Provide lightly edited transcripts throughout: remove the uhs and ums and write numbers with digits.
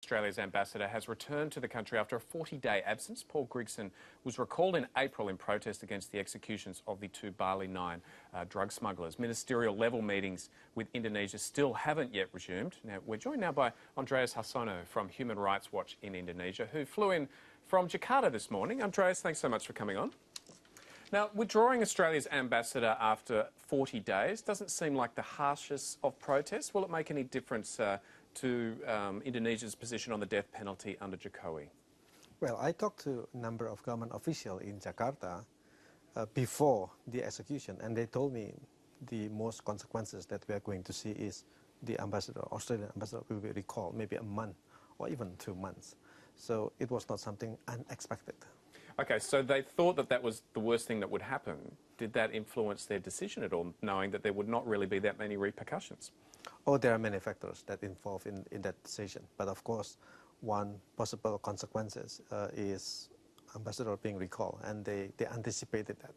Australia's ambassador has returned to the country after a 40-day absence. Paul Grigson was recalled in April in protest against the executions of the two Bali 9 drug smugglers. Ministerial level meetings with Indonesia still haven't yet resumed. Now, we're joined now by Andreas Harsono from Human Rights Watch in Indonesia, who flew in from Jakarta this morning. Andreas, thanks so much for coming on. Now, withdrawing Australia's ambassador after 40 days doesn't seem like the harshest of protests. Will it make any difference to Indonesia's position on the death penalty under Jokowi? Well, I talked to a number of government officials in Jakarta before the execution, and they told me the most consequences that we are going to see is the ambassador, Australian ambassador, will be recalled maybe a month or even 2 months. So it was not something unexpected. Okay, so they thought that that was the worst thing that would happen. Did that influence their decision at all, knowing that there would not really be that many repercussions? Oh, there are many factors that involve in that decision. But of course, one possible consequences is ambassador being recalled, and they anticipated that.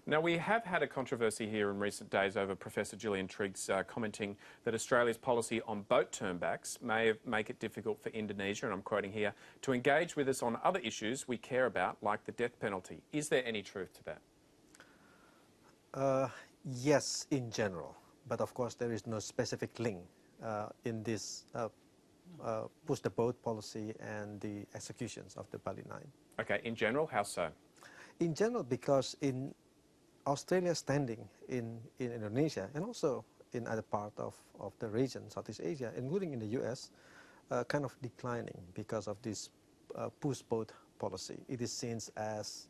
Now, we have had a controversy here in recent days over Professor Gillian Triggs commenting that Australia's policy on boat turnbacks may make it difficult for Indonesia, and I'm quoting here, to engage with us on other issues we care about, like the death penalty. Is there any truth to that? Yes, in general. But of course, there is no specific link in this push the boat policy and the executions of the Bali 9. Okay, in general, how so? In general, because in Australia's standing in Indonesia and also in other parts of the region, Southeast Asia, including in the US, kind of declining because of this push-boat policy. It is seen as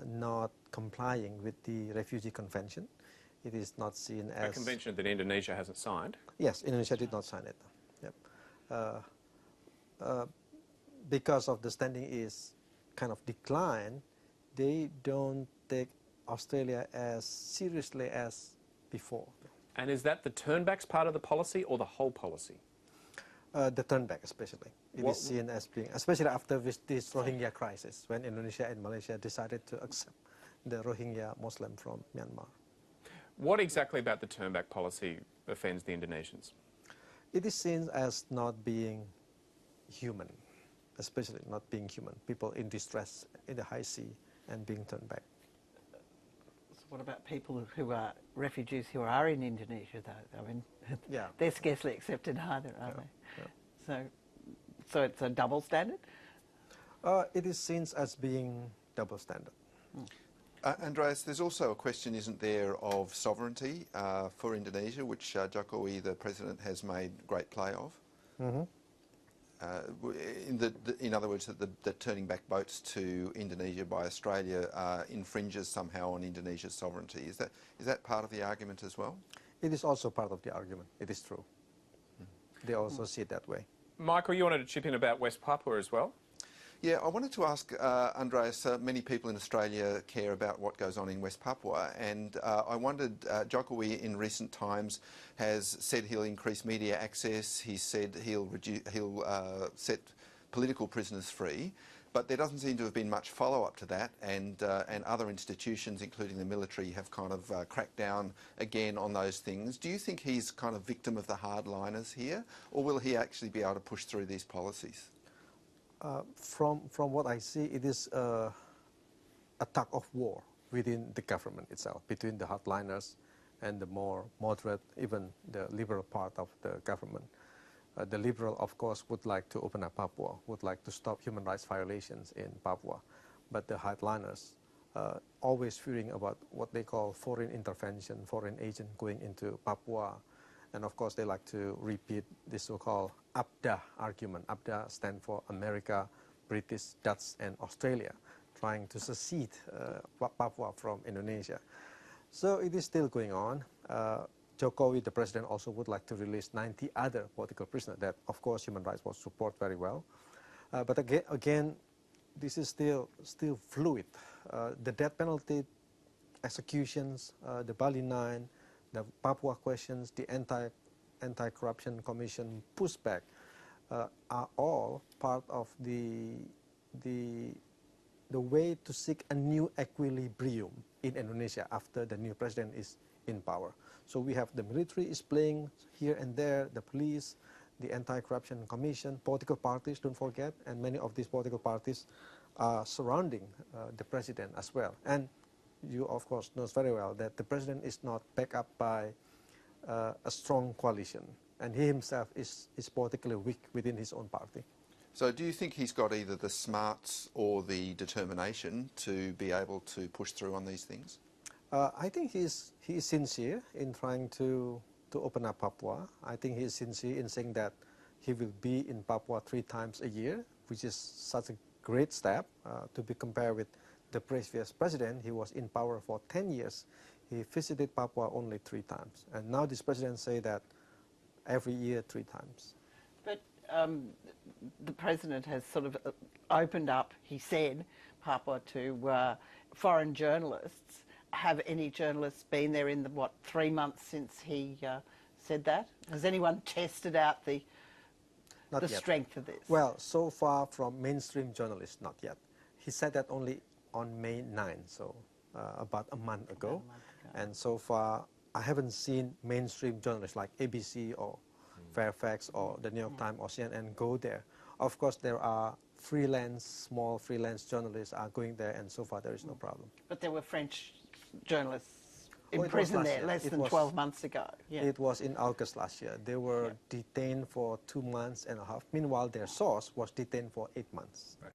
not complying with the Refugee Convention. It is not seen as... A convention that Indonesia hasn't signed? Yes, Indonesia did not sign it. Yep. Because of the standing is kind of decline, they don't take Australia as seriously as before. And is that the turnbacks part of the policy or the whole policy? The turnback especially. It is seen as being, especially after this Rohingya crisis, when Indonesia and Malaysia decided to accept the Rohingya Muslim from Myanmar. What exactly about the turnback policy offends the Indonesians? It is seen as not being human, especially not being human. People in distress in the high sea and being turned back. What about people who are refugees who are in Indonesia, though? I mean, yeah. They're scarcely accepted either, aren't they? Yeah. So it's a double standard? It is seen as being double standard. Andreas, there's also a question, isn't there, of sovereignty for Indonesia, which Jokowi, the president, has made great play of? Mm-hmm. In other words, that turning back boats to Indonesia by Australia infringes somehow on Indonesia's sovereignty. Is that part of the argument as well? It is also part of the argument. It is true. They also see it that way. Michael, you wanted to chip in about West Papua as well? Yeah, I wanted to ask Andreas, many people in Australia care about what goes on in West Papua, and I wondered, Jokowi in recent times has said he'll increase media access, he said he'll set political prisoners free, but there doesn't seem to have been much follow-up to that, and other institutions, including the military, have kind of cracked down again on those things. Do you think he's kind of victim of the hardliners here, or will he actually be able to push through these policies? From what I see, it is a tug of war within the government itself, between the hardliners and the more moderate, even the liberal part of the government. The liberal, of course, would like to open up Papua, would like to stop human rights violations in Papua, but the hardliners always fearing about what they call foreign intervention, foreign agent going into Papua. And of course, they like to repeat the so-called ABDA argument. ABDA stands for America, British, Dutch, and Australia, trying to secede Papua from Indonesia. So it is still going on. Jokowi, the president, also would like to release 90 other political prisoners that, of course, human rights will support very well. But again, this is still fluid. The death penalty, executions, the Bali 9, the Papua questions, the anti-corruption commission pushback are all part of the way to seek a new equilibrium in Indonesia after the new president is in power. So we have the military is playing here and there, the police, the Anti-Corruption Commission, political parties, don't forget, and many of these political parties are surrounding the president as well. And you, of course, knows very well that the president is not backed up by a strong coalition, and he himself is politically weak within his own party. So do you think he's got either the smarts or the determination to be able to push through on these things? I think he is sincere in trying to open up Papua. I think he is sincere in saying that he will be in Papua 3 times a year, which is such a great step to be compared with the previous president. He was in power for 10 years. He visited Papua only 3 times. And now this president say that every year 3 times. But the president has sort of opened up, he said, Papua to foreign journalists. Have any journalists been there in the, 3 months since he said that? Has anyone tested out the strength of this? Well, so far from mainstream journalists, not yet. He said that only on May 9, so about a month ago. And so far, I haven't seen mainstream journalists like ABC or Fairfax or the New York Times or CNN go there. Of course, there are small freelance journalists are going there, and so far there is no problem. But there were French journalists in prison there less than 12 months ago. Yeah. It was in August last year. They were detained for 2 months and a half. Meanwhile, their source was detained for 8 months. Right.